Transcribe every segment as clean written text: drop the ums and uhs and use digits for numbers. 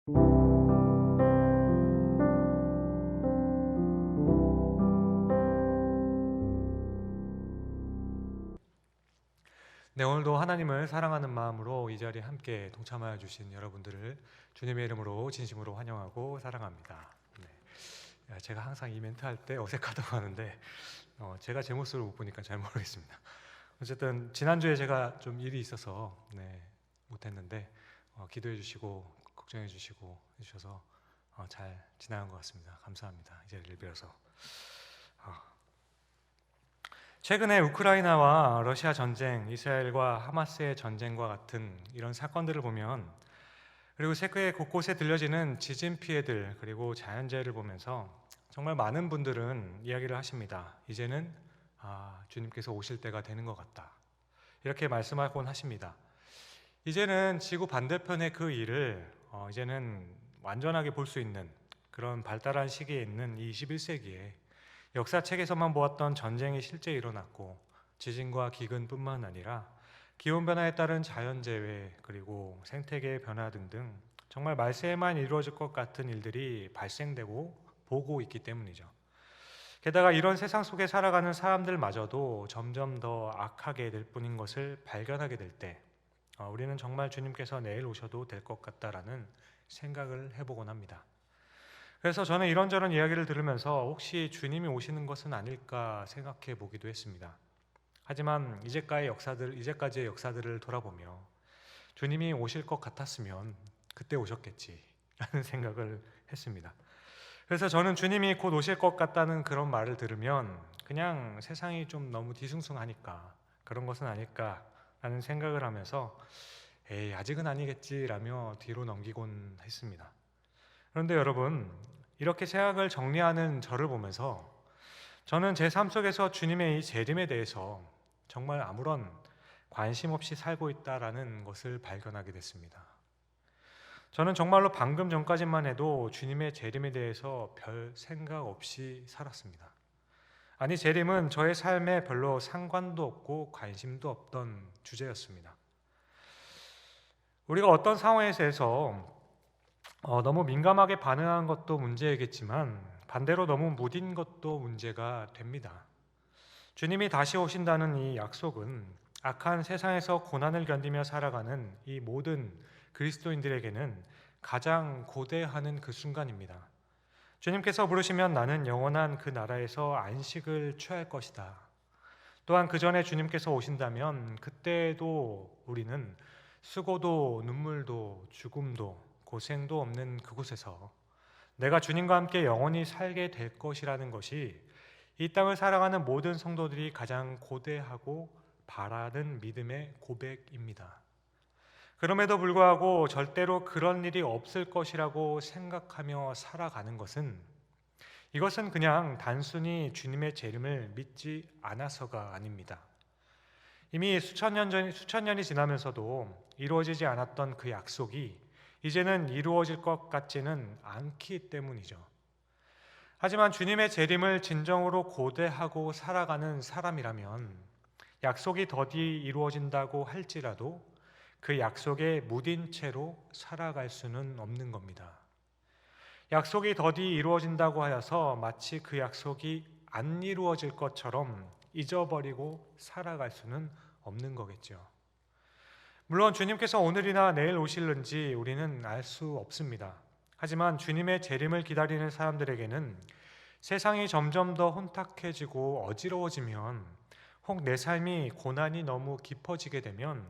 네, 오늘도 하나님을 사랑하는 마음으로 이 자리에 함께 동참하여 주신 여러분들을 주님의 이름으로 진심으로 환영하고 사랑합니다. 네, 제가 항상 이 멘트 할 때 어색하다고 하는데 제가 제 모습을 못 보니까 잘 모르겠습니다. 어쨌든 지난주에 제가 좀 일이 있어서 못했는데 기도해 주시고 걱정해 주시고 해주셔서 잘 지나간 것 같습니다. 감사합니다. 이 자리를 빌어서. 최근에 우크라이나와 러시아 전쟁, 이스라엘과 하마스의 전쟁과 같은 이런 사건들을 보면, 그리고 세계 곳곳에 들려지는 지진 피해들 그리고 자연재해를 보면서 정말 많은 분들은 이야기를 하십니다. 이제는 주님께서 오실 때가 되는 것 같다, 이렇게 말씀하곤 하십니다. 이제는 지구 반대편의 그 일을 이제는 완전하게 볼 수 있는 그런 발달한 시기에 있는 이 21세기에 역사책에서만 보았던 전쟁이 실제 일어났고, 지진과 기근뿐만 아니라 기온변화에 따른 자연재해 그리고 생태계의 변화 등등 정말 말세에만 이루어질 것 같은 일들이 발생되고 보고 있기 때문이죠. 게다가 이런 세상 속에 살아가는 사람들마저도 점점 더 악하게 될 뿐인 것을 발견하게 될 때, 우리는 정말 주님께서 내일 오셔도 될 것 같다라는 생각을 해보곤 합니다. 그래서 저는 이런저런 이야기를 들으면서 혹시 주님이 오시는 것은 아닐까 생각해 보기도 했습니다. 하지만 이제까지의 역사들을 돌아보며 주님이 오실 것 같았으면 그때 오셨겠지라는 생각을 했습니다. 그래서 저는 주님이 곧 오실 것 같다는 그런 말을 들으면 그냥 세상이 좀 너무 뒤숭숭하니까 그런 것은 아닐까라는 생각을 하면서 에이, 아직은 아니겠지라며 뒤로 넘기곤 했습니다. 그런데 여러분, 이렇게 생각을 정리하는 저를 보면서 저는 제 삶 속에서 주님의 이 재림에 대해서 정말 아무런 관심 없이 살고 있다라는 것을 발견하게 됐습니다. 저는 정말로 방금 전까지만 해도 주님의 재림에 대해서 별 생각 없이 살았습니다. 아니, 재림은 저의 삶에 별로 상관도 없고 관심도 없던 주제였습니다. 우리가 어떤 상황에서 너무 민감하게 반응한 것도 문제이겠지만 반대로 너무 무딘 것도 문제가 됩니다. 주님이 다시 오신다는 이 약속은 악한 세상에서 고난을 견디며 살아가는 이 모든 그리스도인들에게는 가장 고대하는 그 순간입니다. 주님께서 부르시면 나는 영원한 그 나라에서 안식을 취할 것이다. 또한 그 전에 주님께서 오신다면 그때도 우리는 수고도 눈물도 죽음도 고생도 없는 그곳에서 내가 주님과 함께 영원히 살게 될 것이라는 것이 이 땅을 살아가는 모든 성도들이 가장 고대하고 바라는 믿음의 고백입니다. 그럼에도 불구하고 절대로 그런 일이 없을 것이라고 생각하며 살아가는 이것은 그냥 단순히 주님의 재림을 믿지 않아서가 아닙니다. 이미 수천 년이 지나면서도 이루어지지 않았던 그 약속이 이제는 이루어질 것 같지는 않기 때문이죠. 하지만 주님의 재림을 진정으로 고대하고 살아가는 사람이라면 약속이 더디 이루어진다고 할지라도 그 약속에 무딘 채로 살아갈 수는 없는 겁니다. 약속이 더디 이루어진다고 하여서 마치 그 약속이 안 이루어질 것처럼 잊어버리고 살아갈 수는 없는 거겠죠. 물론 주님께서 오늘이나 내일 오실는지 우리는 알 수 없습니다. 하지만 주님의 재림을 기다리는 사람들에게는 세상이 점점 더 혼탁해지고 어지러워지면, 혹 내 삶이 고난이 너무 깊어지게 되면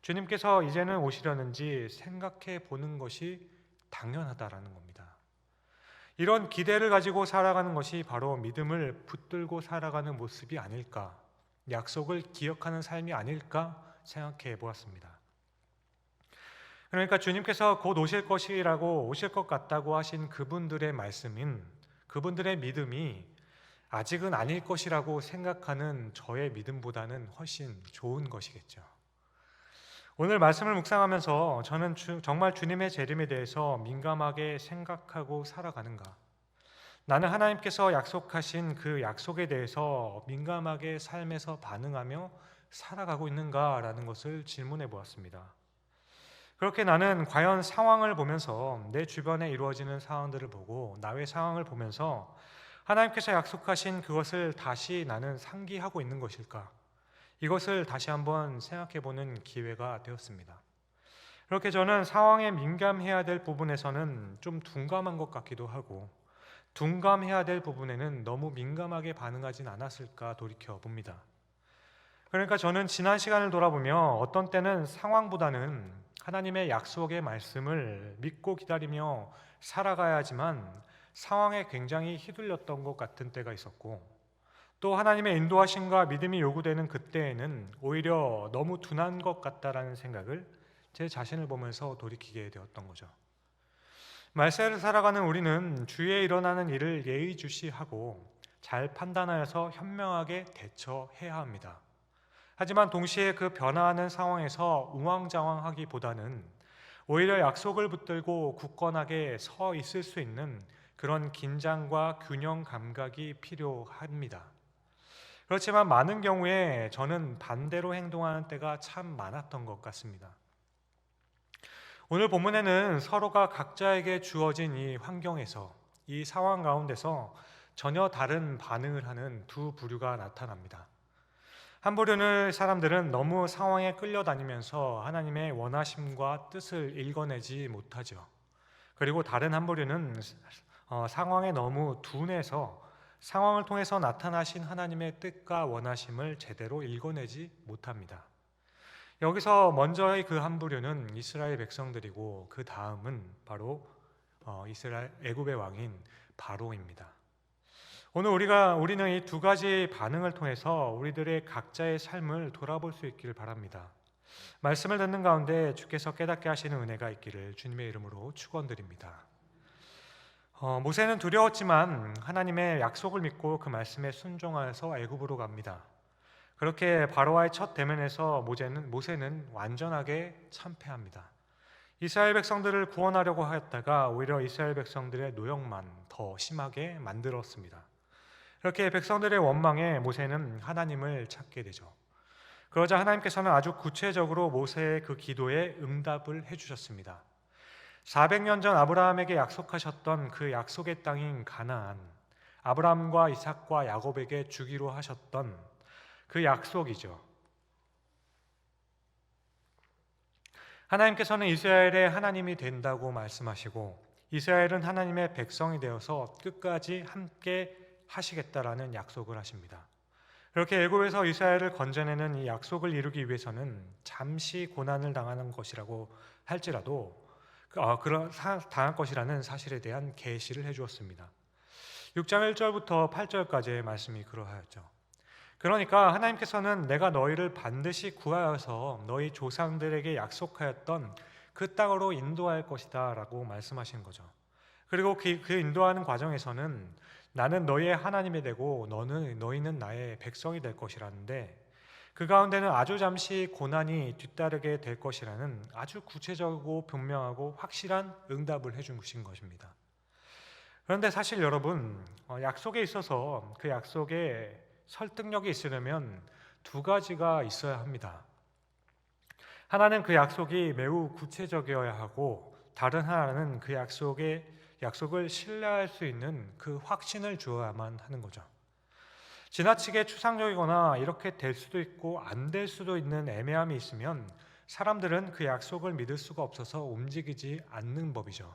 주님께서 이제는 오시려는지 생각해 보는 것이 당연하다라는 겁니다. 이런 기대를 가지고 살아가는 것이 바로 믿음을 붙들고 살아가는 모습이 아닐까, 약속을 기억하는 삶이 아닐까 생각해 보았습니다. 그러니까 주님께서 곧 오실 것 같다고 하신 그분들의 말씀인, 그분들의 믿음이 아직은 아닐 것이라고 생각하는 저의 믿음보다는 훨씬 좋은 것이겠죠. 오늘 말씀을 묵상하면서 저는 정말 주님의 재림에 대해서 민감하게 생각하고 살아가는가? 나는 하나님께서 약속하신 그 약속에 대해서 민감하게 삶에서 반응하며 살아가고 있는가라는 것을 질문해 보았습니다. 그렇게 나는 과연 상황을 보면서 내 주변에 이루어지는 상황들을 보고 나의 상황을 보면서 하나님께서 약속하신 그것을 다시 나는 상기하고 있는 것일까? 이것을 다시 한번 생각해 보는 기회가 되었습니다. 그렇게 저는 상황에 민감해야 될 부분에서는 좀 둔감한 것 같기도 하고 둔감해야 될 부분에는 너무 민감하게 반응하진 않았을까 돌이켜 봅니다. 그러니까 저는 지난 시간을 돌아보며 어떤 때는 상황보다는 하나님의 약속의 말씀을 믿고 기다리며 살아가야지만 상황에 굉장히 휘둘렸던 것 같은 때가 있었고, 또 하나님의 인도하심과 믿음이 요구되는 그때에는 오히려 너무 둔한 것 같다라는 생각을 제 자신을 보면서 돌이키게 되었던 거죠. 말세를 살아가는 우리는 주위에 일어나는 일을 예의주시하고 잘 판단하여서 현명하게 대처해야 합니다. 하지만 동시에 그 변화하는 상황에서 우왕좌왕하기보다는 오히려 약속을 붙들고 굳건하게 서 있을 수 있는 그런 긴장과 균형 감각이 필요합니다. 그렇지만 많은 경우에 저는 반대로 행동하는 때가 참 많았던 것 같습니다. 오늘 본문에는 서로가 각자에게 주어진 이 환경에서, 이 상황 가운데서 전혀 다른 반응을 하는 두 부류가 나타납니다. 한 부류는 사람들은 너무 상황에 끌려다니면서 하나님의 원하심과 뜻을 읽어내지 못하죠. 그리고 다른 한 부류는 상황에 너무 둔해서 상황을 통해서 나타나신 하나님의 뜻과 원하심을 제대로 읽어내지 못합니다. 여기서 먼저의 그 한 부류는 이스라엘 백성들이고 그 다음은 바로 이스라엘 애굽의 왕인 바로입니다. 오늘 우리는 이 두 가지 반응을 통해서 우리들의 각자의 삶을 돌아볼 수 있기를 바랍니다. 말씀을 듣는 가운데 주께서 깨닫게 하시는 은혜가 있기를 주님의 이름으로 축원드립니다. 모세는 두려웠지만 하나님의 약속을 믿고 그 말씀에 순종하여서 애굽으로 갑니다. 그렇게 바로와의 첫 대면에서 모세는 완전하게 참패합니다. 이스라엘 백성들을 구원하려고 하였다가 오히려 이스라엘 백성들의 노역만 더 심하게 만들었습니다. 이렇게 백성들의 원망에 모세는 하나님을 찾게 되죠. 그러자 하나님께서는 아주 구체적으로 모세의 그 기도에 응답을 해주셨습니다. 400년 전 아브라함에게 약속하셨던 그 약속의 땅인 가나안, 아브라함과 이삭과 야곱에게 주기로 하셨던 그 약속이죠. 하나님께서는 이스라엘의 하나님이 된다고 말씀하시고 이스라엘은 하나님의 백성이 되어서 끝까지 함께 하시겠다라는 약속을 하십니다. 그렇게 애굽에서 이스라엘을 건져내는 이 약속을 이루기 위해서는 잠시 고난을 당하는 것이라고 할지라도 당할 것이라는 사실에 대한 계시를 해주었습니다. 6장 1절부터 8절까지의 말씀이 그러하였죠. 그러니까 하나님께서는 내가 너희를 반드시 구하여서 너희 조상들에게 약속하였던 그 땅으로 인도할 것이다 라고 말씀하신 거죠. 그리고 그 인도하는 과정에서는 나는 너희의 하나님이 되고 너희는 나의 백성이 될 것이라는데 그 가운데는 아주 잠시 고난이 뒤따르게 될 것이라는 아주 구체적이고 분명하고 확실한 응답을 해준 것입니다. 그런데 사실 여러분, 약속에 있어서 그 약속에 설득력이 있으려면 두 가지가 있어야 합니다. 하나는 그 약속이 매우 구체적이어야 하고 다른 하나는 그 약속을 신뢰할 수 있는 그 확신을 주어야만 하는 거죠. 지나치게 추상적이거나 이렇게 될 수도 있고 안 될 수도 있는 애매함이 있으면 사람들은 그 약속을 믿을 수가 없어서 움직이지 않는 법이죠.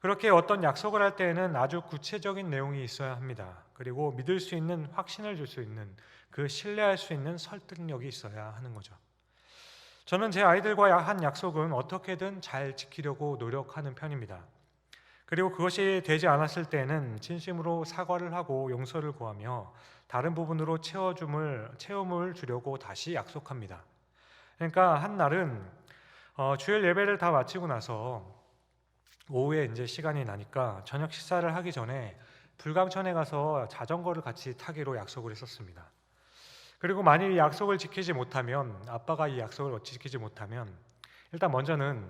그렇게 어떤 약속을 할 때에는 아주 구체적인 내용이 있어야 합니다. 그리고 믿을 수 있는 확신을 줄 수 있는 그 신뢰할 수 있는 설득력이 있어야 하는 거죠. 저는 제 아이들과 한 약속은 어떻게든 잘 지키려고 노력하는 편입니다. 그리고 그것이 되지 않았을 때는 진심으로 사과를 하고 용서를 구하며 다른 부분으로 체험을 주려고 다시 약속합니다. 그러니까 한 날은 주일 예배를 다 마치고 나서 오후에 이제 시간이 나니까 저녁 식사를 하기 전에 불광천에 가서 자전거를 같이 타기로 약속을 했었습니다. 그리고 만일 이 약속을 지키지 못하면 아빠가 이 약속을 지키지 못하면 일단 먼저는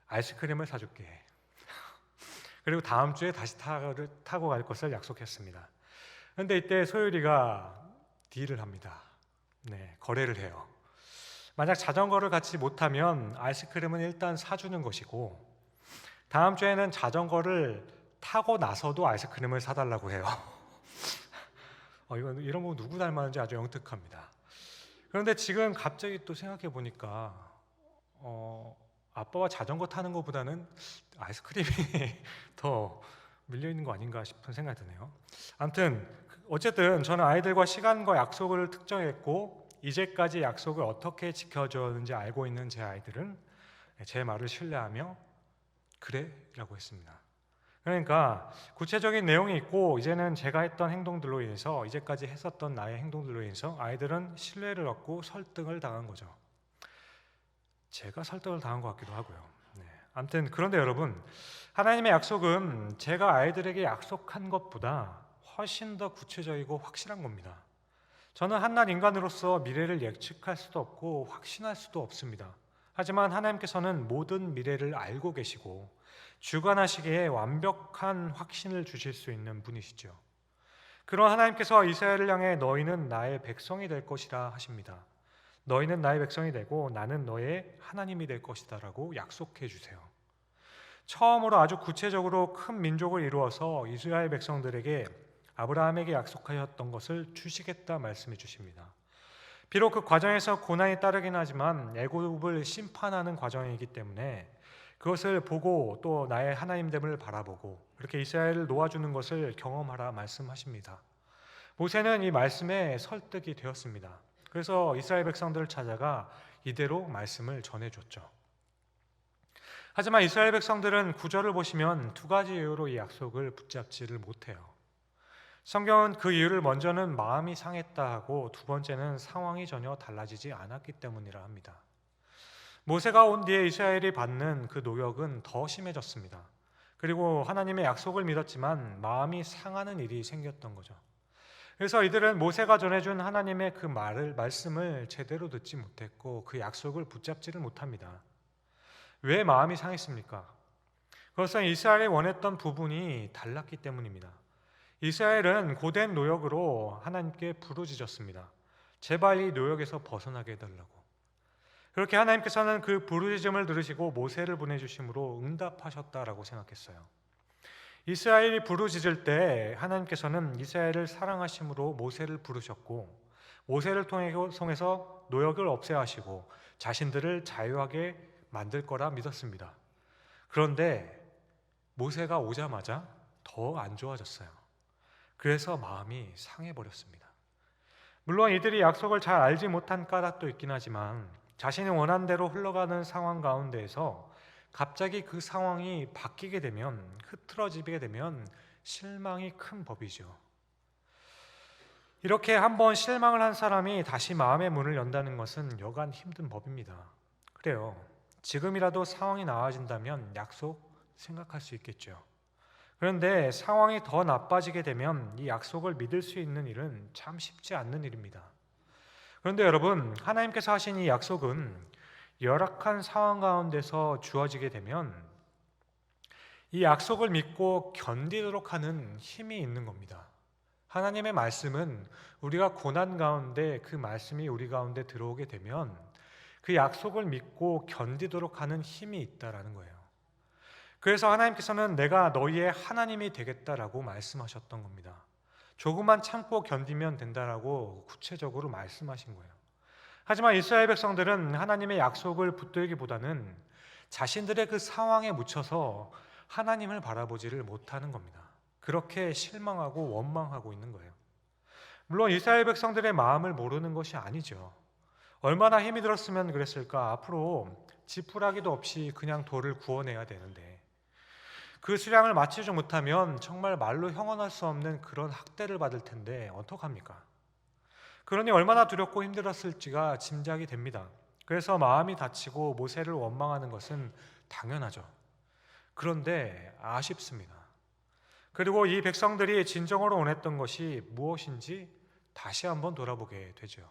아이스크림을 사줄게. 그리고 다음 주에 다시 타고 갈 것을 약속했습니다. 그런데 이때 소율이가 딜을 합니다. 네, 거래를 해요. 만약 자전거를 갖지 못하면 아이스크림은 일단 사주는 것이고, 다음 주에는 자전거를 타고 나서도 아이스크림을 사달라고 해요. 이런 거 누구 닮았는지 아주 영특합니다. 그런데 지금 갑자기 또 생각해 보니까 아빠와 자전거 타는 것보다는 아이스크림이 더 밀려 있는 거 아닌가 싶은 생각이 드네요. 아무튼 어쨌든 저는 아이들과 시간과 약속을 특정했고, 이제까지 약속을 어떻게 지켜줬는지 알고 있는 제 아이들은 제 말을 신뢰하며 그래? 라고 했습니다. 그러니까 구체적인 내용이 있고, 이제는 제가 했던 행동들로 인해서, 이제까지 했었던 나의 행동들로 인해서 아이들은 신뢰를 얻고 설득을 당한 거죠. 제가 설득을 당한 것 같기도 하고요. 아무튼 그런데 여러분, 하나님의 약속은 제가 아이들에게 약속한 것보다 훨씬 더 구체적이고 확실한 겁니다. 저는 한낱 인간으로서 미래를 예측할 수도 없고 확신할 수도 없습니다. 하지만 하나님께서는 모든 미래를 알고 계시고 주관하시기에 완벽한 확신을 주실 수 있는 분이시죠. 그런 하나님께서 이스라엘을 향해 너희는 나의 백성이 될 것이라 하십니다. 너희는 나의 백성이 되고 나는 너의 하나님이 될 것이다 라고 약속해 주세요. 처음으로 아주 구체적으로 큰 민족을 이루어서 이스라엘 백성들에게 아브라함에게 약속하였던 것을 주시겠다 말씀해 주십니다. 비록 그 과정에서 고난이 따르긴 하지만 애굽을 심판하는 과정이기 때문에 그것을 보고 또 나의 하나님됨을 바라보고 그렇게 이스라엘을 놓아주는 것을 경험하라 말씀하십니다. 모세는 이 말씀에 설득이 되었습니다. 그래서 이스라엘 백성들을 찾아가 이대로 말씀을 전해줬죠. 하지만 이스라엘 백성들은 9절을 보시면 두 가지 이유로 이 약속을 붙잡지를 못해요. 성경은 그 이유를 먼저는 마음이 상했다 하고 두 번째는 상황이 전혀 달라지지 않았기 때문이라 합니다. 모세가 온 뒤에 이스라엘이 받는 그 노역은 더 심해졌습니다. 그리고 하나님의 약속을 믿었지만 마음이 상하는 일이 생겼던 거죠. 그래서 이들은 모세가 전해준 하나님의 그 말씀을 제대로 듣지 못했고 그 약속을 붙잡지를 못합니다. 왜 마음이 상했습니까? 그것은 이스라엘이 원했던 부분이 달랐기 때문입니다. 이스라엘은 고된 노역으로 하나님께 부르짖었습니다. 제발 이 노역에서 벗어나게 해달라고. 그렇게 하나님께서는 그 부르짖음을 들으시고 모세를 보내주심으로 응답하셨다라고 생각했어요. 이스라엘이 부르짖을 때 하나님께서는 이스라엘을 사랑하심으로 모세를 부르셨고 모세를 통해서 노역을 없애야 하시고 자신들을 자유하게 만들 거라 믿었습니다. 그런데 모세가 오자마자 더 안 좋아졌어요. 그래서 마음이 상해버렸습니다. 물론 이들이 약속을 잘 알지 못한 까닭도 있긴 하지만 자신이 원한 대로 흘러가는 상황 가운데에서 갑자기 그 상황이 바뀌게 되면, 흐트러지게 되면 실망이 큰 법이죠. 이렇게 한번 실망을 한 사람이 다시 마음의 문을 연다는 것은 여간 힘든 법입니다. 그래요. 지금이라도 상황이 나아진다면 약속 생각할 수 있겠죠. 그런데 상황이 더 나빠지게 되면 이 약속을 믿을 수 있는 일은 참 쉽지 않는 일입니다. 그런데 여러분, 하나님께서 하신 이 약속은 열악한 상황 가운데서 주어지게 되면 이 약속을 믿고 견디도록 하는 힘이 있는 겁니다. 하나님의 말씀은 우리가 고난 가운데 그 말씀이 우리 가운데 들어오게 되면 그 약속을 믿고 견디도록 하는 힘이 있다라는 거예요. 그래서 하나님께서는 내가 너희의 하나님이 되겠다라고 말씀하셨던 겁니다. 조금만 참고 견디면 된다라고 구체적으로 말씀하신 거예요. 하지만 이스라엘 백성들은 하나님의 약속을 붙들기보다는 자신들의 그 상황에 묻혀서 하나님을 바라보지를 못하는 겁니다. 그렇게 실망하고 원망하고 있는 거예요. 물론 이스라엘 백성들의 마음을 모르는 것이 아니죠. 얼마나 힘이 들었으면 그랬을까. 앞으로 지푸라기도 없이 그냥 돌을 구워내야 되는데 그 수량을 맞추지 못하면 정말 말로 형언할 수 없는 그런 학대를 받을 텐데 어떡합니까? 그러니 얼마나 두렵고 힘들었을지가 짐작이 됩니다. 그래서 마음이 다치고 모세를 원망하는 것은 당연하죠. 그런데 아쉽습니다. 그리고 이 백성들이 진정으로 원했던 것이 무엇인지 다시 한번 돌아보게 되죠.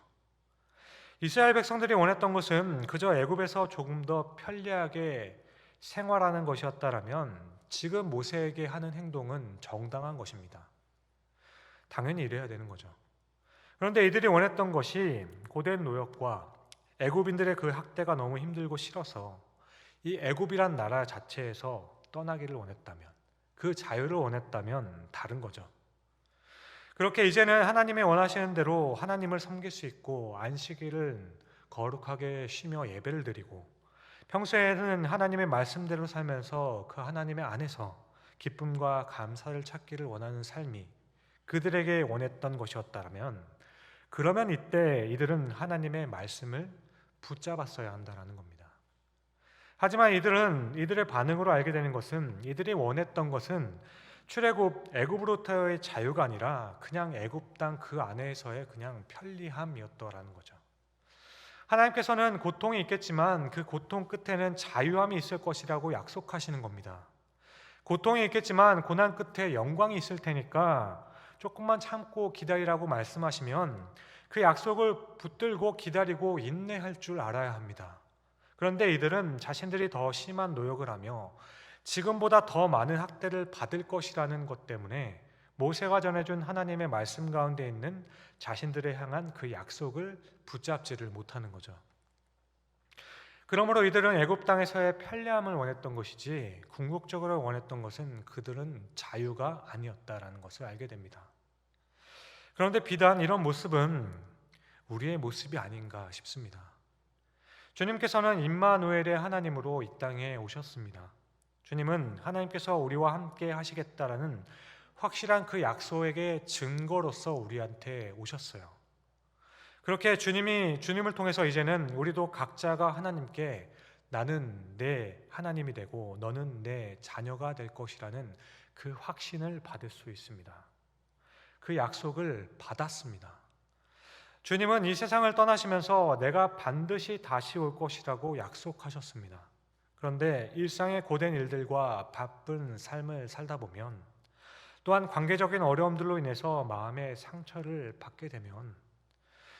이스라엘 백성들이 원했던 것은 그저 애굽에서 조금 더 편리하게 생활하는 것이었다라면 지금 모세에게 하는 행동은 정당한 것입니다. 당연히 이래야 되는 거죠. 그런데 이들이 원했던 것이 고된 노역과 애굽인들의 그 학대가 너무 힘들고 싫어서 이 애굽이란 나라 자체에서 떠나기를 원했다면, 그 자유를 원했다면 다른 거죠. 그렇게 이제는 하나님의 원하시는 대로 하나님을 섬길 수 있고, 안식일은 거룩하게 쉬며 예배를 드리고, 평소에는 하나님의 말씀대로 살면서 그 하나님의 안에서 기쁨과 감사를 찾기를 원하는 삶이 그들에게 원했던 것이었다면, 그러면 이때 이들은 하나님의 말씀을 붙잡았어야 한다는 겁니다. 하지만 이들은 이들의 반응으로 알게 되는 것은, 이들이 원했던 것은 출애굽 애굽으로부터의 자유가 아니라 그냥 애굽 땅 그 안에서의 그냥 편리함이었더라는 거죠. 하나님께서는 고통이 있겠지만 그 고통 끝에는 자유함이 있을 것이라고 약속하시는 겁니다. 고통이 있겠지만 고난 끝에 영광이 있을 테니까 조금만 참고 기다리라고 말씀하시면 그 약속을 붙들고 기다리고 인내할 줄 알아야 합니다. 그런데 이들은 자신들이 더 심한 노역을 하며 지금보다 더 많은 학대를 받을 것이라는 것 때문에 모세가 전해준 하나님의 말씀 가운데 있는 자신들을 향한 그 약속을 붙잡지를 못하는 거죠. 그러므로 이들은 애굽 땅에서의 편리함을 원했던 것이지 궁극적으로 원했던 것은 그들은 자유가 아니었다라는 것을 알게 됩니다. 그런데 비단 이런 모습은 우리의 모습이 아닌가 싶습니다. 주님께서는 임마누엘의 하나님으로 이 땅에 오셨습니다. 주님은 하나님께서 우리와 함께 하시겠다라는 확실한 그 약속의 증거로서 우리한테 오셨어요. 그렇게 주님을 통해서 이제는 우리도 각자가 하나님께 나는 내 하나님이 되고 너는 내 자녀가 될 것이라는 그 확신을 받을 수 있습니다. 그 약속을 받았습니다. 주님은 이 세상을 떠나시면서 내가 반드시 다시 올 것이라고 약속하셨습니다. 그런데 일상의 고된 일들과 바쁜 삶을 살다 보면, 또한 관계적인 어려움들로 인해서 마음의 상처를 받게 되면,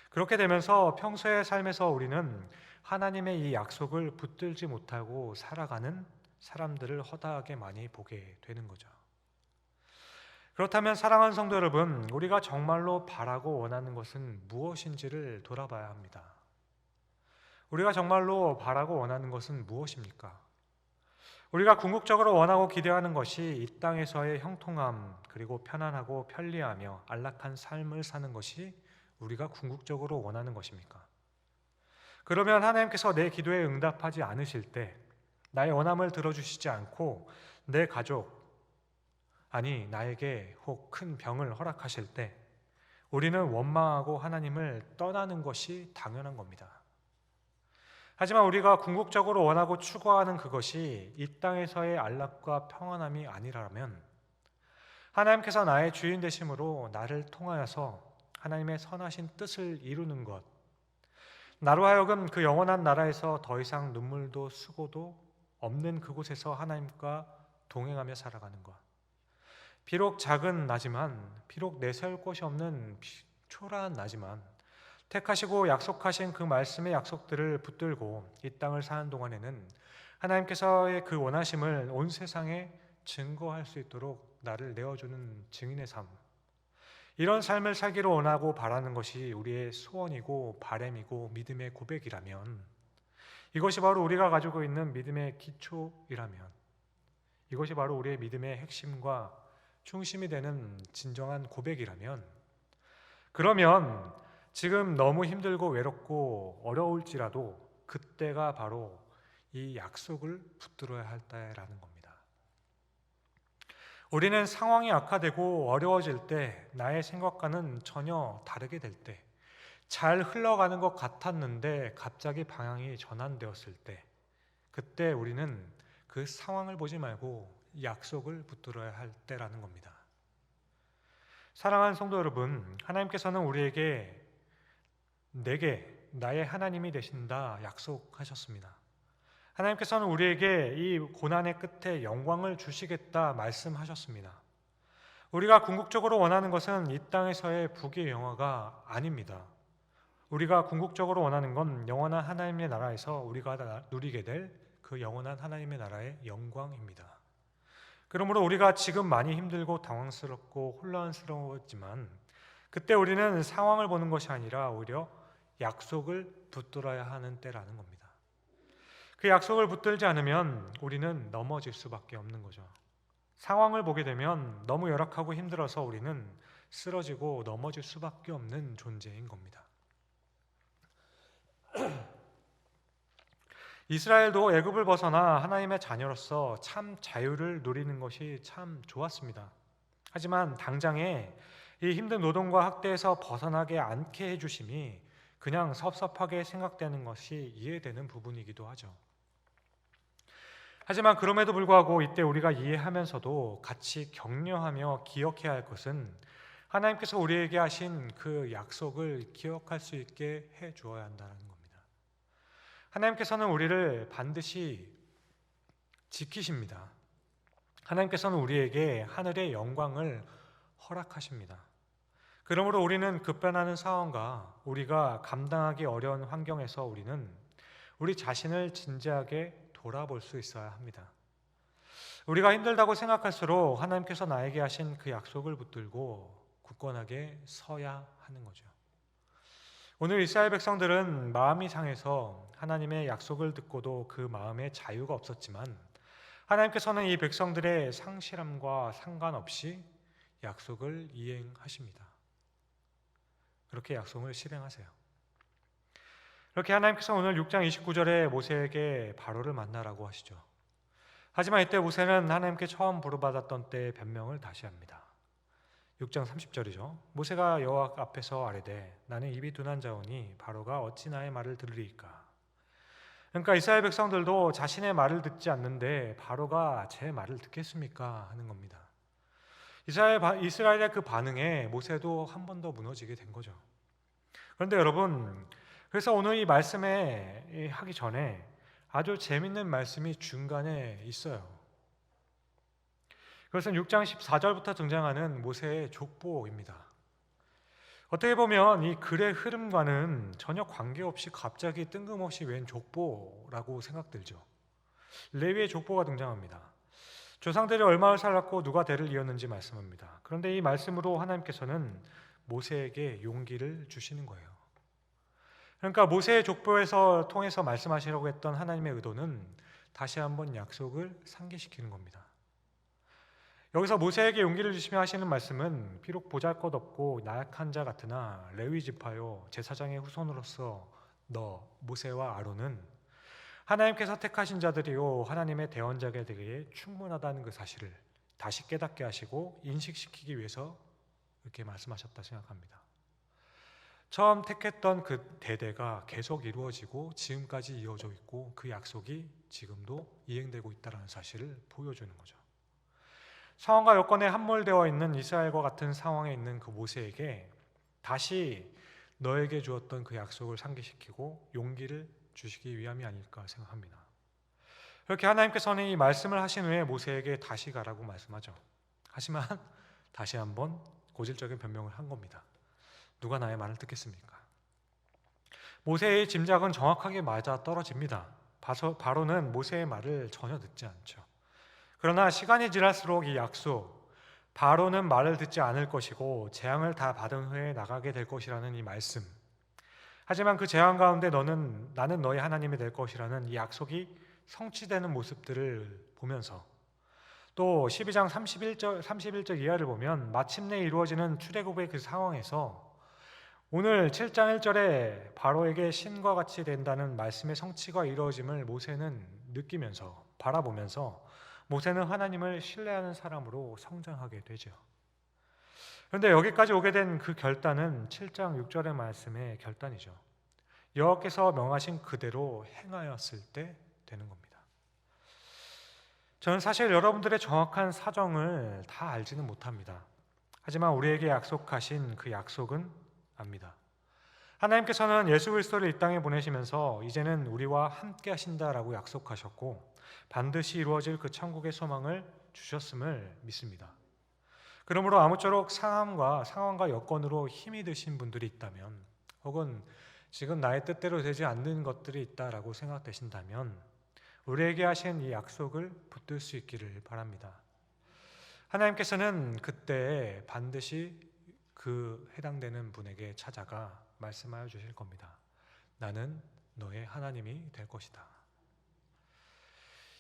그렇게 되면서 평소의 삶에서 우리는 하나님의 이 약속을 붙들지 못하고 살아가는 사람들을 허다하게 많이 보게 되는 거죠. 그렇다면 사랑하는 성도 여러분, 우리가 정말로 바라고 원하는 것은 무엇인지를 돌아봐야 합니다. 우리가 정말로 바라고 원하는 것은 무엇입니까? 우리가 궁극적으로 원하고 기대하는 것이 이 땅에서의 형통함, 그리고 편안하고 편리하며 안락한 삶을 사는 것이 우리가 궁극적으로 원하는 것입니까? 그러면 하나님께서 내 기도에 응답하지 않으실 때, 나의 원함을 들어주시지 않고 내 가족, 아니 나에게 혹 큰 병을 허락하실 때 우리는 원망하고 하나님을 떠나는 것이 당연한 겁니다. 하지만 우리가 궁극적으로 원하고 추구하는 그것이 이 땅에서의 안락과 평안함이 아니라면, 하나님께서 나의 주인 되심으로 나를 통하여서 하나님의 선하신 뜻을 이루는 것, 나로 하여금 그 영원한 나라에서 더 이상 눈물도 수고도 없는 그곳에서 하나님과 동행하며 살아가는 것, 비록 작은 나지만, 비록 내세울 곳이 없는 초라한 나지만 택하시고 약속하신 그 말씀의 약속들을 붙들고 이 땅을 사는 동안에는 하나님께서의 그 원하심을 온 세상에 증거할 수 있도록 나를 내어주는 증인의 삶, 이런 삶을 살기를 원하고 바라는 것이 우리의 소원이고 바람이고 믿음의 고백이라면, 이것이 바로 우리가 가지고 있는 믿음의 기초이라면, 이것이 바로 우리의 믿음의 핵심과 중심이 되는 진정한 고백이라면, 그러면 지금 너무 힘들고 외롭고 어려울지라도 그때가 바로 이 약속을 붙들어야 할 때라는 겁니다. 우리는 상황이 악화되고 어려워질 때, 나의 생각과는 전혀 다르게 될 때, 잘 흘러가는 것 같았는데 갑자기 방향이 전환되었을 때, 그때 우리는 그 상황을 보지 말고 약속을 붙들어야 할 때라는 겁니다. 사랑하는 성도 여러분, 하나님께서는 우리에게 내게 나의 하나님이 되신다 약속하셨습니다. 하나님께서는 우리에게 이 고난의 끝에 영광을 주시겠다 말씀하셨습니다. 우리가 궁극적으로 원하는 것은 이 땅에서의 부귀 영화가 아닙니다. 우리가 궁극적으로 원하는 건 영원한 하나님의 나라에서 우리가 누리게 될 그 영원한 하나님의 나라의 영광입니다. 그러므로 우리가 지금 많이 힘들고 당황스럽고 혼란스러웠지만, 그때 우리는 상황을 보는 것이 아니라 오히려 약속을 붙들어야 하는 때라는 겁니다. 그 약속을 붙들지 않으면 우리는 넘어질 수밖에 없는 거죠. 상황을 보게 되면 너무 열악하고 힘들어서 우리는 쓰러지고 넘어질 수밖에 없는 존재인 겁니다. 이스라엘도 애굽을 벗어나 하나님의 자녀로서 참 자유를 누리는 것이 참 좋았습니다. 하지만 당장에 이 힘든 노동과 학대에서 벗어나게 않게 해주심이 그냥 섭섭하게 생각되는 것이 이해되는 부분이기도 하죠. 하지만 그럼에도 불구하고 이때 우리가 이해하면서도 같이 격려하며 기억해야 할 것은 하나님께서 우리에게 하신 그 약속을 기억할 수 있게 해 주어야 한다는 겁니다. 하나님께서는 우리를 반드시 지키십니다. 하나님께서는 우리에게 하늘의 영광을 허락하십니다. 그러므로 우리는 급변하는 상황과 우리가 감당하기 어려운 환경에서 우리는 우리 자신을 진지하게 돌아볼 수 있어야 합니다. 우리가 힘들다고 생각할수록 하나님께서 나에게 하신 그 약속을 붙들고 굳건하게 서야 하는 거죠. 오늘 이스라엘 백성들은 마음이 상해서 하나님의 약속을 듣고도 그 마음에 자유가 없었지만 하나님께서는 이 백성들의 상실함과 상관없이 약속을 이행하십니다. 그렇게 약속을 실행하세요. 그렇게 하나님께서 오늘 6장 29절에 모세에게 바로를 만나라고 하시죠. 하지만 이때 모세는 하나님께 처음 부름받았던 때의 변명을 다시 합니다. 6장 30절이죠. 모세가 여호와 앞에서 아뢰되 나는 입이 둔한 자오니 바로가 어찌 나의 말을 들으리까. 그러니까 이스라엘 백성들도 자신의 말을 듣지 않는데 바로가 제 말을 듣겠습니까? 하는 겁니다. 이스라엘의 그 반응에 모세도 한 번 더 무너지게 된 거죠. 그런데 여러분, 그래서 오늘 이 말씀에 하기 전에 아주 재밌는 말씀이 중간에 있어요. 그것은 6장 14절부터 등장하는 모세의 족보입니다. 어떻게 보면 이 글의 흐름과는 전혀 관계없이 갑자기 뜬금없이 웬 족보라고 생각들죠. 레위의 족보가 등장합니다. 조상들이 얼마를 살았고 누가 대를 이었는지 말씀합니다. 그런데 이 말씀으로 하나님께서는 모세에게 용기를 주시는 거예요. 그러니까 모세의 족보에서 통해서 말씀하시려고 했던 하나님의 의도는 다시 한번 약속을 상기시키는 겁니다. 여기서 모세에게 용기를 주시며 하시는 말씀은 비록 보잘것없고 나약한 자 같으나 레위 지파요 제사장의 후손으로서 너 모세와 아론은 하나님께서 택하신 자들이요 하나님의 대언자가 되기에 충분하다는 그 사실을 다시 깨닫게 하시고 인식시키기 위해서 이렇게 말씀하셨다 생각합니다. 처음 택했던 그 대대가 계속 이루어지고 지금까지 이어져 있고 그 약속이 지금도 이행되고 있다는 사실을 보여주는 거죠. 상황과 여건에 함몰되어 있는 이스라엘과 같은 상황에 있는 그 모세에게 다시 너에게 주었던 그 약속을 상기시키고 용기를 주시기 위함이 아닐까 생각합니다. 그렇게 하나님께서는 이 말씀을 하신 후에 모세에게 다시 가라고 말씀하죠. 하지만 다시 한번 고질적인 변명을 한 겁니다. 누가 나의 말을 듣겠습니까? 모세의 짐작은 정확하게 맞아 떨어집니다. 바로는 모세의 말을 전혀 듣지 않죠. 그러나 시간이 지날수록 이 약속, 바로는 말을 듣지 않을 것이고 재앙을 다 받은 후에 나가게 될 것이라는 이 말씀, 하지만 그 재앙 가운데 나는 너의 하나님이 될 것이라는 이 약속이 성취되는 모습들을 보면서 또 12장 31절 이하를 보면 마침내 이루어지는 출애굽의 그 상황에서 오늘 7장 1절에 바로에게 신과 같이 된다는 말씀의 성취가 이루어짐을 모세는 느끼면서 바라보면서 모세는 하나님을 신뢰하는 사람으로 성장하게 되죠. 그런데 여기까지 오게 된 그 결단은 7장 6절의 말씀의 결단이죠. 여호와께서 명하신 그대로 행하였을 때 되는 겁니다. 저는 사실 여러분들의 정확한 사정을 다 알지는 못합니다. 하지만 우리에게 약속하신 그 약속은 압니다. 하나님께서는 예수 그리스도를 이 땅에 보내시면서 이제는 우리와 함께 하신다라고 약속하셨고 반드시 이루어질 그 천국의 소망을 주셨음을 믿습니다. 그러므로 아무쪼록 상황과 여건으로 힘이 드신 분들이 있다면 혹은 지금 나의 뜻대로 되지 않는 것들이 있다라고 생각되신다면 우리에게 하신 이 약속을 붙들 수 있기를 바랍니다. 하나님께서는 그때 반드시 그 해당되는 분에게 찾아가 말씀하여 주실 겁니다. 나는 너의 하나님이 될 것이다.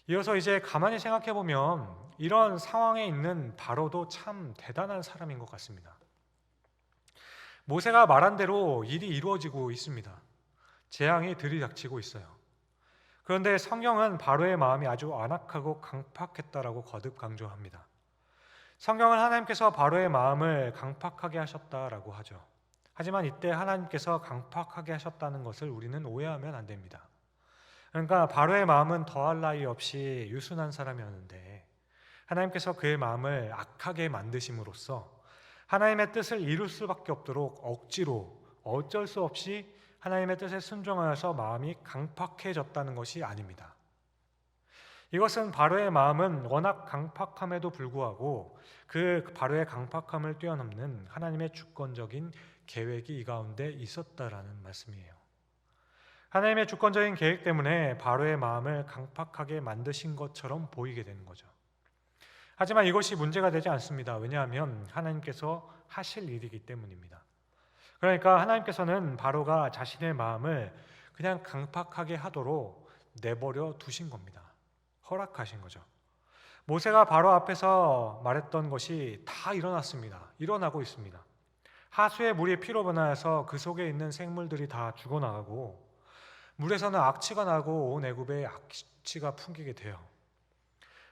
이어서 이제 가만히 생각해 보면 이런 상황에 있는 바로도 참 대단한 사람인 것 같습니다. 모세가 말한 대로 일이 이루어지고 있습니다. 재앙이 들이닥치고 있어요. 그런데 성경은 바로의 마음이 아주 완악하고 강팍했다라고 거듭 강조합니다. 성경은 하나님께서 바로의 마음을 강팍하게 하셨다라고 하죠. 하지만 이때 하나님께서 강팍하게 하셨다는 것을 우리는 오해하면 안 됩니다. 그러니까 바로의 마음은 더할 나위 없이 유순한 사람이었는데 하나님께서 그의 마음을 악하게 만드심으로써 하나님의 뜻을 이룰 수밖에 없도록 억지로 어쩔 수 없이 하나님의 뜻에 순종하여서 마음이 강팍해졌다는 것이 아닙니다. 이것은 바로의 마음은 워낙 강팍함에도 불구하고 그 바로의 강팍함을 뛰어넘는 하나님의 주권적인 계획이 이 가운데 있었다라는 말씀이에요. 하나님의 주권적인 계획 때문에 바로의 마음을 강팍하게 만드신 것처럼 보이게 되는 거죠. 하지만 이것이 문제가 되지 않습니다. 왜냐하면 하나님께서 하실 일이기 때문입니다. 그러니까 하나님께서는 바로가 자신의 마음을 그냥 강팍하게 하도록 내버려 두신 겁니다. 허락하신 거죠. 모세가 바로 앞에서 말했던 것이 다 일어났습니다. 일어나고 있습니다. 하수의 물이 피로 변하여서 그 속에 있는 생물들이 다 죽어나가고 물에서는 악취가 나고 온 애굽에 악취가 풍기게 돼요.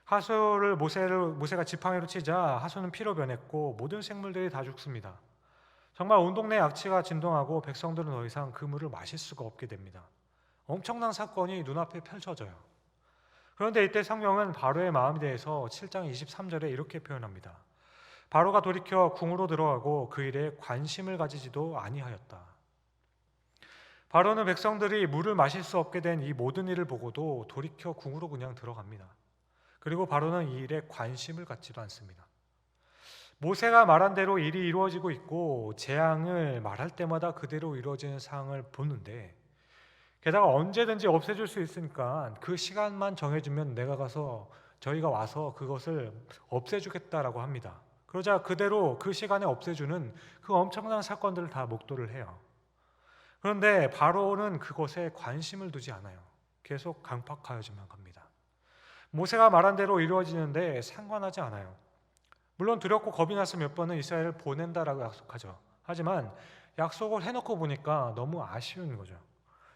하수를 모세가 지팡이로 치자 하수는 피로 변했고 모든 생물들이 다 죽습니다. 정말 온 동네에 악취가 진동하고 백성들은 더 이상 그 물을 마실 수가 없게 됩니다. 엄청난 사건이 눈앞에 펼쳐져요. 그런데 이때 성경은 바로의 마음에 대해서 7장 23절에 이렇게 표현합니다. 바로가 돌이켜 궁으로 들어가고 그 일에 관심을 가지지도 아니하였다. 바로는 백성들이 물을 마실 수 없게 된 이 모든 일을 보고도 돌이켜 궁으로 그냥 들어갑니다. 그리고 바로는 이 일에 관심을 갖지도 않습니다. 모세가 말한 대로 일이 이루어지고 있고 재앙을 말할 때마다 그대로 이루어지는 상황을 보는데 게다가 언제든지 없애줄 수 있으니까 그 시간만 정해주면 저희가 와서 그것을 없애주겠다라고 합니다. 그러자 그대로 그 시간에 없애주는 그 엄청난 사건들을 다 목도를 해요. 그런데 바로는 그것에 관심을 두지 않아요. 계속 강팍하여지만 갑니다. 모세가 말한 대로 이루어지는데 상관하지 않아요. 물론 두렵고 겁이 나서 몇 번은 이스라엘을 보낸다라고 약속하죠. 하지만 약속을 해놓고 보니까 너무 아쉬운 거죠.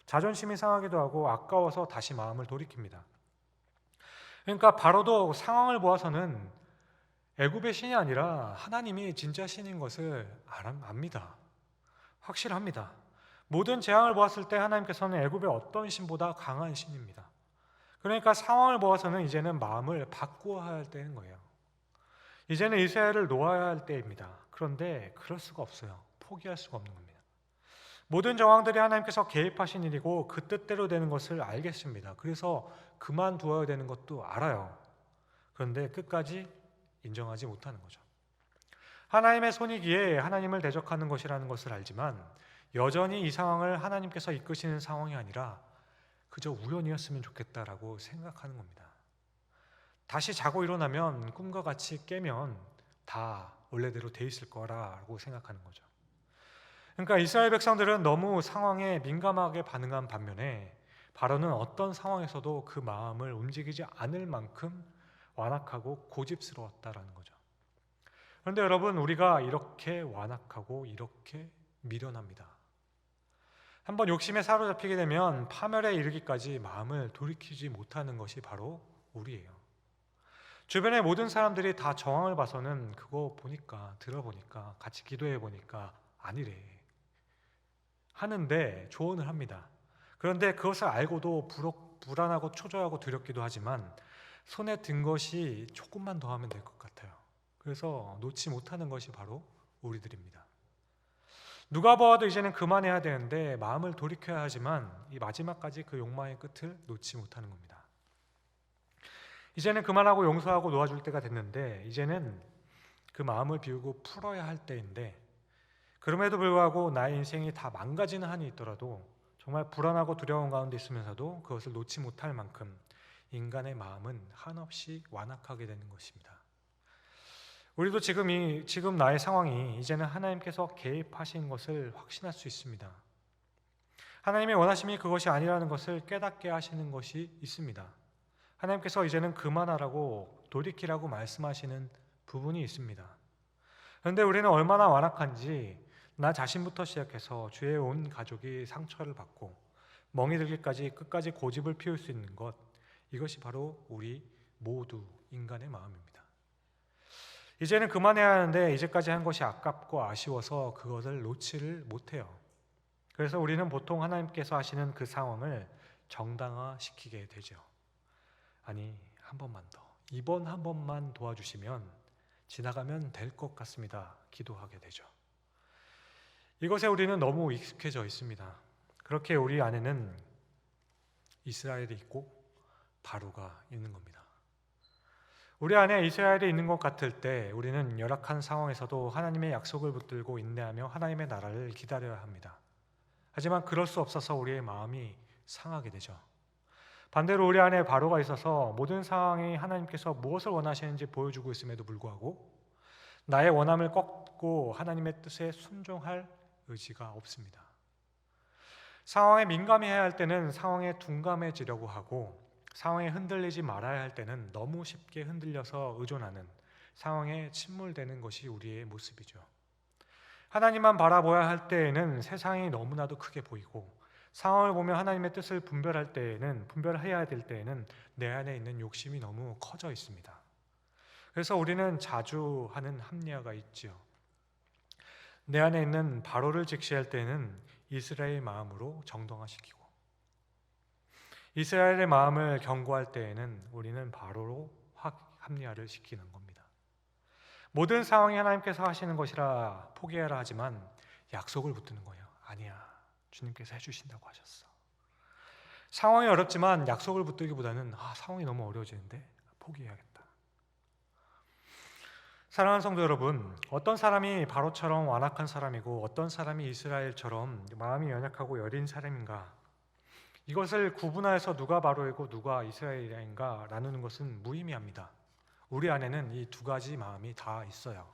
자존심이 상하기도 하고 아까워서 다시 마음을 돌이킵니다. 그러니까 바로도 상황을 보아서는 애굽의 신이 아니라 하나님이 진짜 신인 것을 압니다. 확실합니다. 모든 재앙을 보았을 때 하나님께서는 애굽의 어떤 신보다 강한 신입니다. 그러니까 상황을 보아서는 이제는 마음을 바꾸어야 할 때인 거예요. 이제는 이스라엘을 놓아야 할 때입니다. 그런데 그럴 수가 없어요. 포기할 수가 없는 겁니다. 모든 정황들이 하나님께서 개입하신 일이고 그 뜻대로 되는 것을 알겠습니다. 그래서 그만두어야 되는 것도 알아요. 그런데 끝까지 인정하지 못하는 거죠. 하나님의 손이기에 하나님을 대적하는 것이라는 것을 알지만 여전히 이 상황을 하나님께서 이끄시는 상황이 아니라 그저 우연이었으면 좋겠다라고 생각하는 겁니다. 다시 자고 일어나면 꿈과 같이 깨면 다 원래대로 돼 있을 거라고 생각하는 거죠. 그러니까 이스라엘 백성들은 너무 상황에 민감하게 반응한 반면에 바로는 어떤 상황에서도 그 마음을 움직이지 않을 만큼 완악하고 고집스러웠다라는 거죠. 그런데 여러분, 우리가 이렇게 완악하고 이렇게 미련합니다. 한번 욕심에 사로잡히게 되면 파멸에 이르기까지 마음을 돌이키지 못하는 것이 바로 우리예요. 주변의 모든 사람들이 다 정황을 봐서는 그거 보니까, 들어보니까, 같이 기도해 보니까 아니래 하는데 조언을 합니다. 그런데 그것을 알고도 불안하고 초조하고 두렵기도 하지만 손에 든 것이 조금만 더 하면 될 것 같아요. 그래서 놓지 못하는 것이 바로 우리들입니다. 누가 보아도 이제는 그만해야 되는데 마음을 돌이켜야 하지만 이 마지막까지 그 욕망의 끝을 놓지 못하는 겁니다. 이제는 그만하고 용서하고 놓아줄 때가 됐는데 이제는 그 마음을 비우고 풀어야 할 때인데 그럼에도 불구하고 나의 인생이 다 망가지는 한이 있더라도 정말 불안하고 두려운 가운데 있으면서도 그것을 놓지 못할 만큼 인간의 마음은 한없이 완악하게 되는 것입니다. 우리도 지금 나의 상황이 이제는 하나님께서 개입하신 것을 확신할 수 있습니다. 하나님의 원하심이 그것이 아니라는 것을 깨닫게 하시는 것이 있습니다. 하나님께서 이제는 그만하라고 돌이키라고 말씀하시는 부분이 있습니다. 그런데 우리는 얼마나 완악한지 나 자신부터 시작해서 주의 온 가족이 상처를 받고 멍이 들기까지 끝까지 고집을 피울 수 있는 것, 이것이 바로 우리 모두 인간의 마음입니다. 이제는 그만해야 하는데 이제까지 한 것이 아깝고 아쉬워서 그것을 놓지를 못해요. 그래서 우리는 보통 하나님께서 하시는 그 상황을 정당화시키게 되죠. 아니, 한 번만 더, 이번 한 번만 도와주시면 지나가면 될 것 같습니다. 기도하게 되죠. 이것에 우리는 너무 익숙해져 있습니다. 그렇게 우리 안에는 이스라엘이 있고 바로가 있는 겁니다. 우리 안에 이스라엘이 있는 것 같을 때 우리는 열악한 상황에서도 하나님의 약속을 붙들고 인내하며 하나님의 나라를 기다려야 합니다. 하지만 그럴 수 없어서 우리의 마음이 상하게 되죠. 반대로 우리 안에 바로가 있어서 모든 상황이 하나님께서 무엇을 원하시는지 보여주고 있음에도 불구하고 나의 원함을 꺾고 하나님의 뜻에 순종할 의지가 없습니다. 상황에 민감해야 할 때는 상황에 둔감해지려고 하고 상황에 흔들리지 말아야 할 때는 너무 쉽게 흔들려서 의존하는, 상황에 침몰되는 것이 우리의 모습이죠. 하나님만 바라보아야 할 때에는 세상이 너무나도 크게 보이고 상황을 보며 하나님의 뜻을 분별해야 될 때에는 내 안에 있는 욕심이 너무 커져 있습니다. 그래서 우리는 자주 하는 합리화가 있지요. 내 안에 있는 바로를 직시할 때는 이스라엘의 마음으로 정당화시키고 이스라엘의 마음을 경고할 때에는 우리는 바로로 합리화를 시키는 겁니다. 모든 상황이 하나님께서 하시는 것이라 포기하라 하지만 약속을 붙드는 거예요. 아니야, 주님께서 해주신다고 하셨어. 상황이 어렵지만 약속을 붙들기보다는 상황이 너무 어려워지는데 포기해야겠다. 사랑하는 성도 여러분, 어떤 사람이 바로처럼 완악한 사람이고 어떤 사람이 이스라엘처럼 마음이 연약하고 여린 사람인가, 이것을 구분하여서 누가 바로이고 누가 이스라엘인가 나누는 것은 무의미합니다. 우리 안에는 이 두 가지 마음이 다 있어요.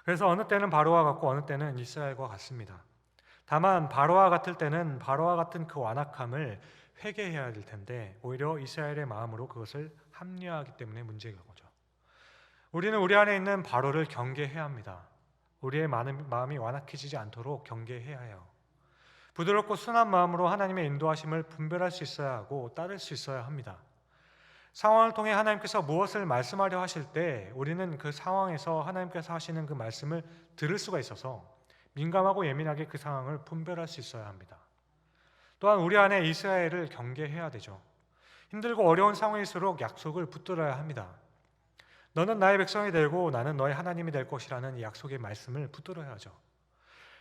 그래서 어느 때는 바로와 같고 어느 때는 이스라엘과 같습니다. 다만 바로와 같을 때는 바로와 같은 그 완악함을 회개해야 될 텐데 오히려 이스라엘의 마음으로 그것을 합리화하기 때문에 문제가 거죠. 우리는 우리 안에 있는 바로를 경계해야 합니다. 우리의 마음이 완악해지지 않도록 경계해야 해요. 부드럽고 순한 마음으로 하나님의 인도하심을 분별할 수 있어야 하고 따를 수 있어야 합니다. 상황을 통해 하나님께서 무엇을 말씀하려 하실 때 우리는 그 상황에서 하나님께서 하시는 그 말씀을 들을 수가 있어서 민감하고 예민하게 그 상황을 분별할 수 있어야 합니다. 또한 우리 안에 이스라엘을 경계해야 되죠. 힘들고 어려운 상황일수록 약속을 붙들어야 합니다. 너는 나의 백성이 되고 나는 너의 하나님이 될 것이라는 이 약속의 말씀을 붙들어야 하죠.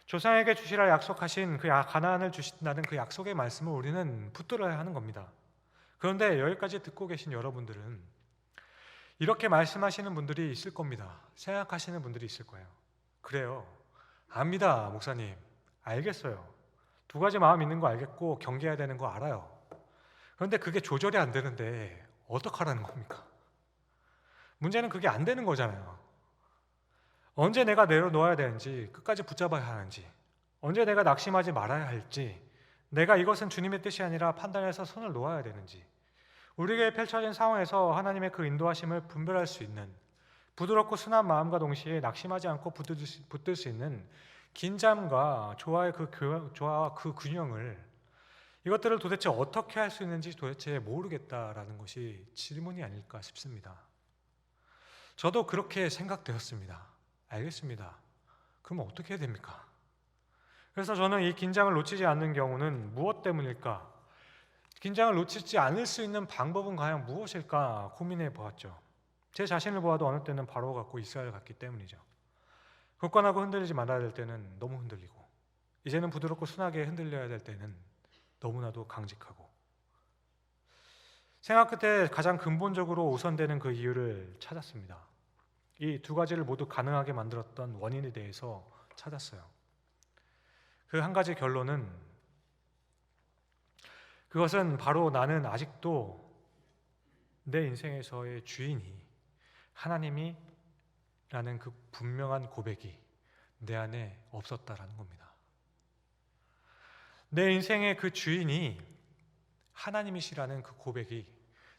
조상에게 주시라 약속하신 그 가나안을 주신다는 그 약속의 말씀을 우리는 붙들어야 하는 겁니다. 그런데 여기까지 듣고 계신 여러분들은 이렇게 말씀하시는 분들이 있을 겁니다. 생각하시는 분들이 있을 거예요. 그래요. 압니다, 목사님. 알겠어요. 두 가지 마음 있는 거 알겠고 경계해야 되는 거 알아요. 그런데 그게 조절이 안 되는데 어떡하라는 겁니까? 문제는 그게 안 되는 거잖아요. 언제 내가 내려놓아야 되는지, 끝까지 붙잡아야 하는지, 언제 내가 낙심하지 말아야 할지, 내가 이것은 주님의 뜻이 아니라 판단해서 손을 놓아야 되는지, 우리에게 펼쳐진 상황에서 하나님의 그 인도하심을 분별할 수 있는 부드럽고 순한 마음과 동시에 낙심하지 않고 붙들 수 있는 긴장과 조화의 조화와 그 균형을, 이것들을 도대체 어떻게 할 수 있는지 도대체 모르겠다라는 것이 질문이 아닐까 싶습니다. 저도 그렇게 생각되었습니다. 알겠습니다. 그럼 어떻게 해야 됩니까? 그래서 저는 이 긴장을 놓치지 않는 경우는 무엇 때문일까? 긴장을 놓치지 않을 수 있는 방법은 과연 무엇일까 고민해 보았죠. 제 자신을 보아도 어느 때는 바로 같고 이스라엘 같기 때문이죠. 굳건하고 흔들리지 말아야 될 때는 너무 흔들리고, 이제는 부드럽고 순하게 흔들려야 될 때는 너무나도 강직하고, 생각 끝에 가장 근본적으로 우선되는 그 이유를 찾았습니다. 이 두 가지를 모두 가능하게 만들었던 원인에 대해서 찾았어요. 그 한 가지 결론은, 그것은 바로 나는 아직도 내 인생에서의 주인이 하나님이라는 그 분명한 고백이 내 안에 없었다라는 겁니다. 내 인생의 그 주인이 하나님이시라는 그 고백이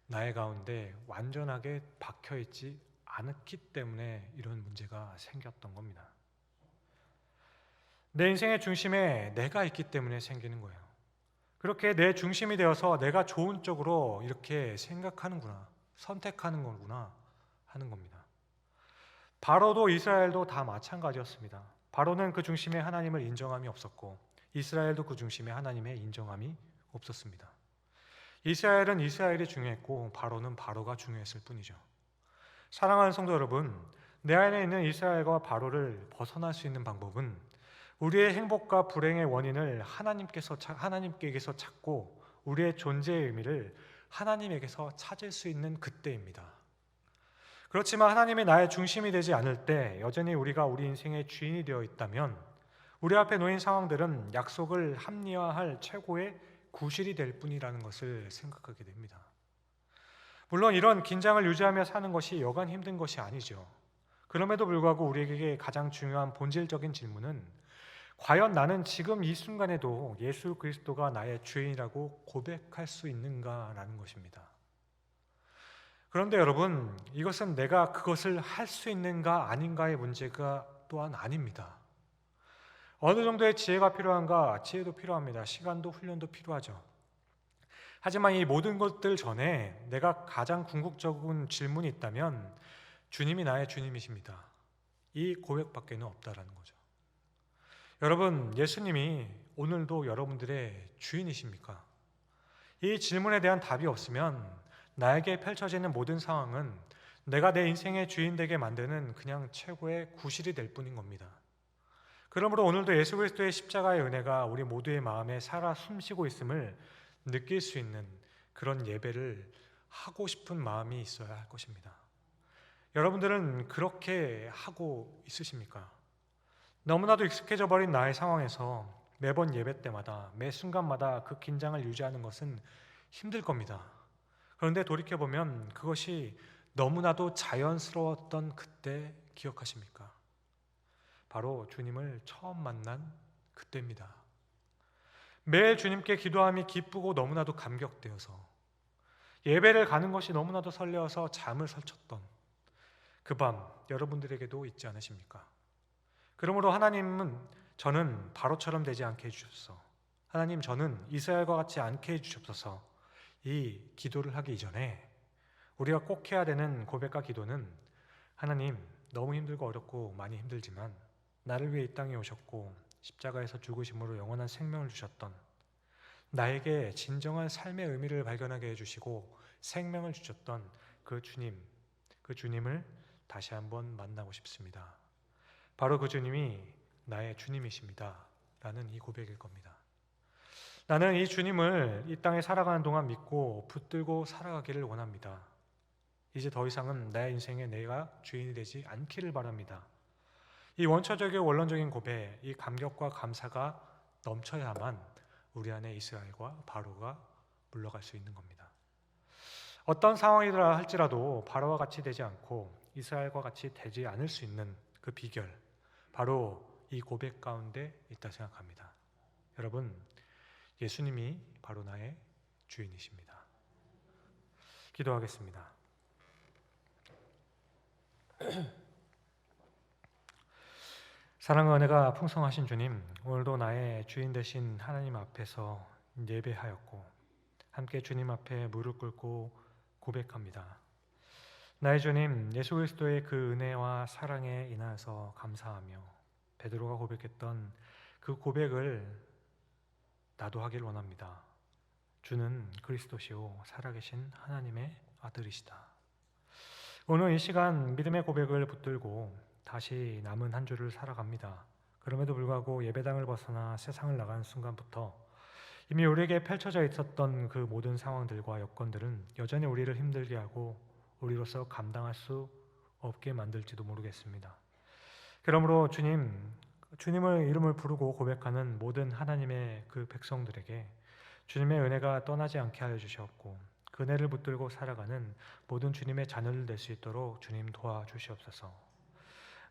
나의 가운데 완전하게 박혀있지 않았기 때문에 이런 문제가 생겼던 겁니다. 내 인생의 중심에 내가 있기 때문에 생기는 거예요. 그렇게 내 중심이 되어서 내가 좋은 쪽으로 이렇게 생각하는구나, 선택하는 거구나 하는 겁니다. 바로도 이스라엘도 다 마찬가지였습니다. 바로는 그 중심에 하나님을 인정함이 없었고 이스라엘도 그 중심에 하나님의 인정함이 없었습니다. 이스라엘은 이스라엘이 중요했고 바로는 바로가 중요했을 뿐이죠. 사랑하는 성도 여러분, 내 안에 있는 이스라엘과 바로를 벗어날 수 있는 방법은 우리의 행복과 불행의 원인을 하나님께서 찾고 우리의 존재의 의미를 하나님에게서 찾을 수 있는 그때입니다. 그렇지만 하나님이 나의 중심이 되지 않을 때 여전히 우리가 우리 인생의 주인이 되어 있다면 우리 앞에 놓인 상황들은 약속을 합리화할 최고의 구실이 될 뿐이라는 것을 생각하게 됩니다. 물론 이런 긴장을 유지하며 사는 것이 여간 힘든 것이 아니죠. 그럼에도 불구하고 우리에게 가장 중요한 본질적인 질문은 과연 나는 지금 이 순간에도 예수 그리스도가 나의 주인이라고 고백할 수 있는가라는 것입니다. 그런데 여러분, 이것은 내가 그것을 할 수 있는가 아닌가의 문제가 또한 아닙니다. 어느 정도의 지혜가 필요한가? 지혜도 필요합니다. 시간도 훈련도 필요하죠. 하지만 이 모든 것들 전에 내가 가장 궁극적인 질문이 있다면 주님이 나의 주님이십니다. 이 고백밖에는 없다라는 거죠. 여러분, 예수님이 오늘도 여러분들의 주인이십니까? 이 질문에 대한 답이 없으면 나에게 펼쳐지는 모든 상황은 내가 내 인생의 주인 되게 만드는 그냥 최고의 구실이 될 뿐인 겁니다. 그러므로 오늘도 예수 그리스도의 십자가의 은혜가 우리 모두의 마음에 살아 숨쉬고 있음을 느낄 수 있는 그런 예배를 하고 싶은 마음이 있어야 할 것입니다. 여러분들은 그렇게 하고 있으십니까? 너무나도 익숙해져 버린 나의 상황에서 매번 예배 때마다 매 순간마다 그 긴장을 유지하는 것은 힘들 겁니다. 그런데 돌이켜보면 그것이 너무나도 자연스러웠던 그때 기억하십니까? 바로 주님을 처음 만난 그때입니다. 매일 주님께 기도함이 기쁘고 너무나도 감격되어서 예배를 가는 것이 너무나도 설레어서 잠을 설쳤던 그 밤 여러분들에게도 있지 않으십니까? 그러므로 하나님은 저는 바로처럼 되지 않게 해주셔서 하나님 저는 이스라엘과 같이 않게 해주셔서 이 기도를 하기 이전에 우리가 꼭 해야 되는 고백과 기도는 하나님 너무 힘들고 어렵고 많이 힘들지만 나를 위해 이 땅에 오셨고 십자가에서 죽으심으로 영원한 생명을 주셨던 나에게 진정한 삶의 의미를 발견하게 해주시고 생명을 주셨던 그 주님을 다시 한번 만나고 싶습니다. 바로 그 주님이 나의 주님이십니다 라는 이 고백일 겁니다. 나는 이 주님을 이 땅에 살아가는 동안 믿고 붙들고 살아가기를 원합니다. 이제 더 이상은 내 인생에 내가 주인이 되지 않기를 바랍니다. 이 원초적이고 원론적인 고백, 이 감격과 감사가 넘쳐야만 우리 안에 이스라엘과 바로가 물러갈 수 있는 겁니다. 어떤 상황이라 할지라도 바로와 같이 되지 않고 이스라엘과 같이 되지 않을 수 있는 그 비결, 바로 이 고백 가운데 있다 생각합니다. 여러분, 예수님이 바로 나의 주인이십니다. 기도하겠습니다. 사랑과 은혜가 풍성하신 주님, 오늘도 나의 주인 되신 하나님 앞에서 예배하였고 함께 주님 앞에 무릎 꿇고 고백합니다. 나의 주님, 예수 그리스도의 그 은혜와 사랑에 인하여서 감사하며 베드로가 고백했던 그 고백을 나도 하길 원합니다. 주는 그리스도시요 살아계신 하나님의 아들이시다. 오늘 이 시간 믿음의 고백을 붙들고 다시 남은 한 주를 살아갑니다. 그럼에도 불구하고 예배당을 벗어나 세상을 나간 순간부터 이미 우리에게 펼쳐져 있었던 그 모든 상황들과 여건들은 여전히 우리를 힘들게 하고 우리로서 감당할 수 없게 만들지도 모르겠습니다. 그러므로 주님의 이름을 부르고 고백하는 모든 하나님의 그 백성들에게 주님의 은혜가 떠나지 않게 하여 주시옵고 그 은혜를 붙들고 살아가는 모든 주님의 자녀들 될 수 있도록 주님 도와주시옵소서.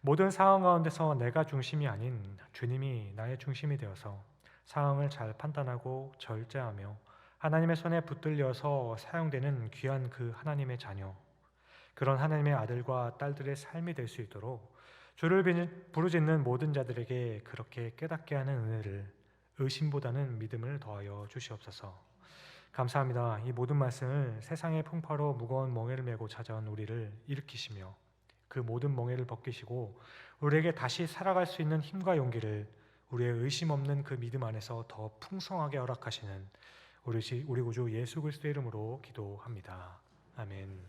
모든 상황 가운데서 내가 중심이 아닌 주님이 나의 중심이 되어서 상황을 잘 판단하고 절제하며 하나님의 손에 붙들려서 사용되는 귀한 그 하나님의 자녀, 그런 하나님의 아들과 딸들의 삶이 될 수 있도록 주를 부르짖는 모든 자들에게 그렇게 깨닫게 하는 은혜를, 의심보다는 믿음을 더하여 주시옵소서. 감사합니다. 이 모든 말씀을 세상의 풍파로 무거운 멍에를 메고 찾아온 우리를 일으키시며 그 모든 멍에를 벗기시고 우리에게 다시 살아갈 수 있는 힘과 용기를 우리의 의심 없는 그 믿음 안에서 더 풍성하게 허락하시는 우리 구주 예수 그리스도의 이름으로 기도합니다. 아멘.